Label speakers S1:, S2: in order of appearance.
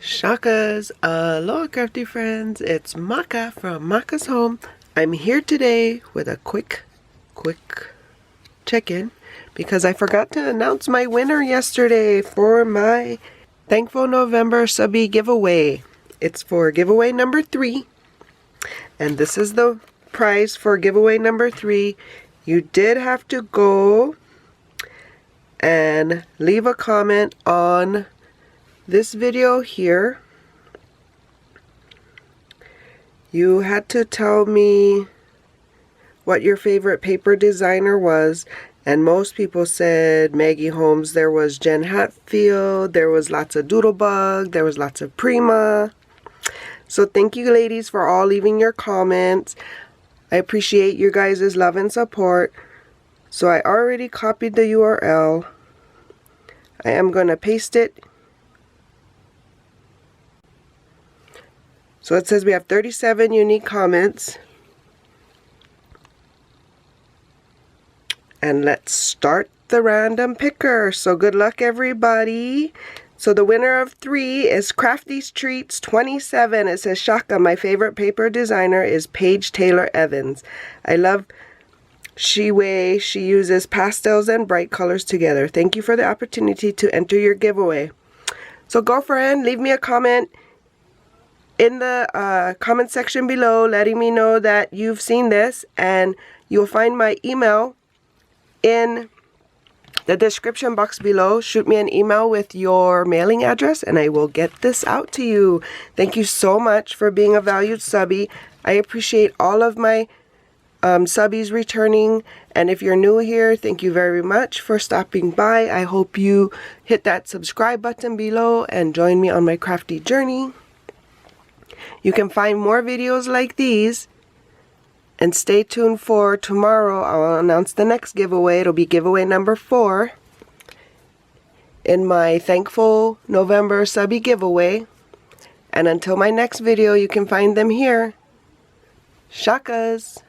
S1: Shakas, aloha crafty friends, it's Maka from Makaz Home. I'm here today with a quick check-in because I forgot to announce my winner yesterday for my Thankful November Subbie giveaway. It's for giveaway number 3, and this is the prize for giveaway number 3. You did have to go and leave a comment on this video here. You had to tell me what your favorite paper designer was, and most people said Maggie Holmes. There was Jen Hatfield, there was lots of Doodlebug, there was lots of Prima. So thank you ladies for all leaving your comments. I appreciate your guys' love and support. So I already copied the URL. I am going to paste it. So it says we have 37 unique comments. And let's start the random picker. So good luck everybody. So the winner of 3 is Crafty's Treats 27. It says, Shaka, my favorite paper designer is Paige Taylor Evans. I love she uses pastels and bright colors together. Thank you for the opportunity to enter your giveaway. So girlfriend, leave me a comment in the comment section below letting me know that you've seen this, and you'll find my email in the description box below. Shoot me an email with your mailing address and I will get this out to you. Thank you so much for being a valued subbie. I appreciate all of my subbies returning, and if you're new here, thank you very much for stopping by. I hope you hit that subscribe button below and join me on my crafty journey. You can find more videos like these, and stay tuned for tomorrow. I'll announce the next giveaway. It'll be giveaway number 4 in my Thankful November Subbie giveaway. And until my next video, you can find them here. Shakas!